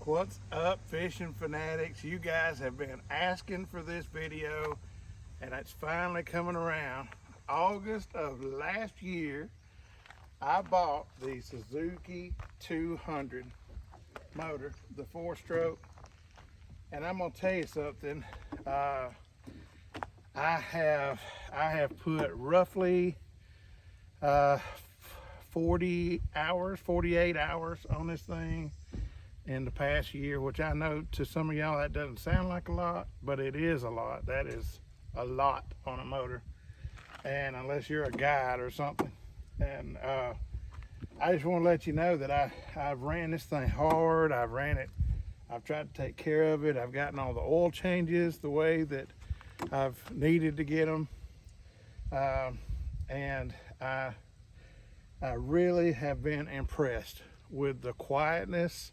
What's up, fishing fanatics? You guys have been asking for this video and it's finally coming around. August of last year I bought the Suzuki 200 motor, the 4-stroke, and I'm gonna tell you something. I have put roughly 48 hours on this thing in the past year, which I know to some of y'all that doesn't sound like a lot, but it is a lot. That is a lot on a motor, and unless you're a guide or something. And I just want to let you know that I've ran this thing hard. I've tried to take care of it. I've gotten all the oil changes the way that I've needed to get them, and I really have been impressed with the quietness,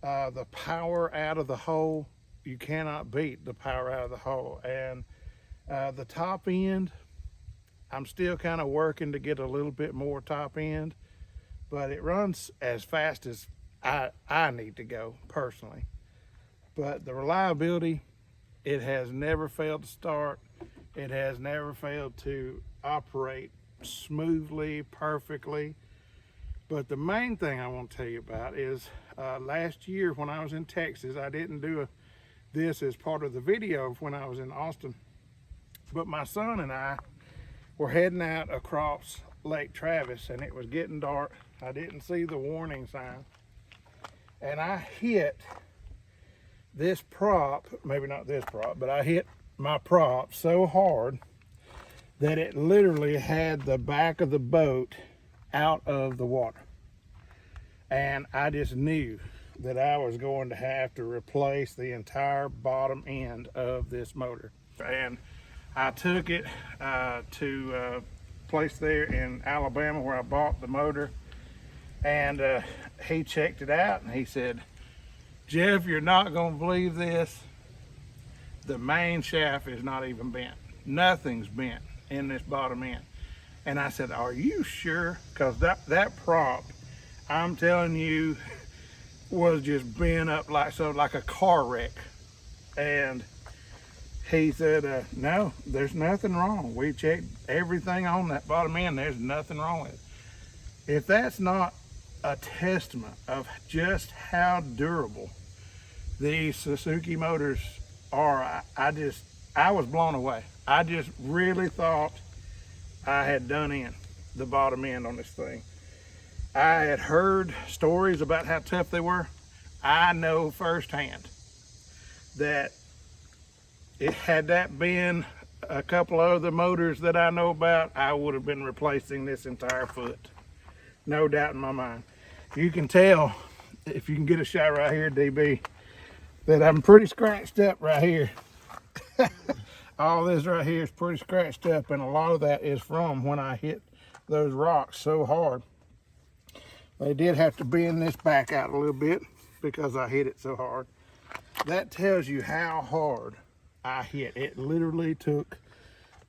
the power out of the hole. You cannot beat the power out of the hole. And the top end, I'm still kind of working to get a little bit more top end, but it runs as fast as I need to go personally. But the reliability, it has never failed to start. It has never failed to operate smoothly, perfectly. But the main thing I want to tell you about is last year when I was in Texas, I didn't do this as part of the video when I was in Austin, but my son and I were heading out across Lake Travis, and it was getting dark. I didn't see the warning sign, and I hit this prop, maybe not this prop, but I hit my prop so hard that it literally had the back of the boat out of the water. And I just knew that I was going to have to replace the entire bottom end of this motor. And I took it to a place there in Alabama where I bought the motor, and he checked it out and he said, "Jeff, you're not going to believe this. The main shaft is not even bent. Nothing's bent in this bottom end." And I said, "Are you sure?" Because that prop, I'm telling you, was just bent up like a car wreck. And he said, "No, there's nothing wrong. We checked everything on that bottom end. There's nothing wrong with it." If that's not a testament of just how durable these Suzuki motors are, I was blown away. I just really thought I had done in the bottom end on this thing. I had heard stories about how tough they were. I know firsthand that had that been a couple of other motors that I know about, I would have been replacing this entire foot. No doubt in my mind. You can tell, if you can get a shot right here, DB, that I'm pretty scratched up right here. All this right here is pretty scratched up, and a lot of that is from when I hit those rocks so hard. They did have to bend this back out a little bit because I hit it so hard. That tells you how hard I hit. It literally took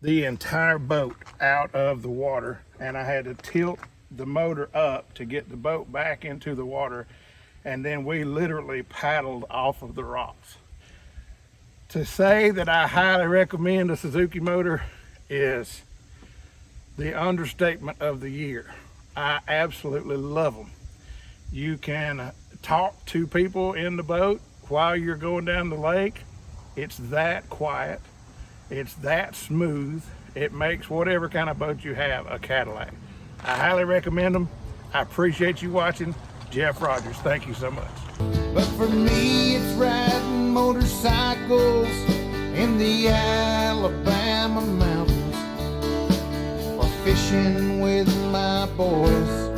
the entire boat out of the water, and I had to tilt the motor up to get the boat back into the water, and then we literally paddled off of the rocks. To say that I highly recommend a Suzuki motor is the understatement of the year. I absolutely love them. You can talk to people in the boat while you're going down the lake. It's that quiet. It's that smooth. It makes whatever kind of boat you have a Cadillac. I highly recommend them. I appreciate you watching. Jeff Rogers, thank you so much. But for me, it's riding motorcycles in the Alabama mountains, or fishing with my boys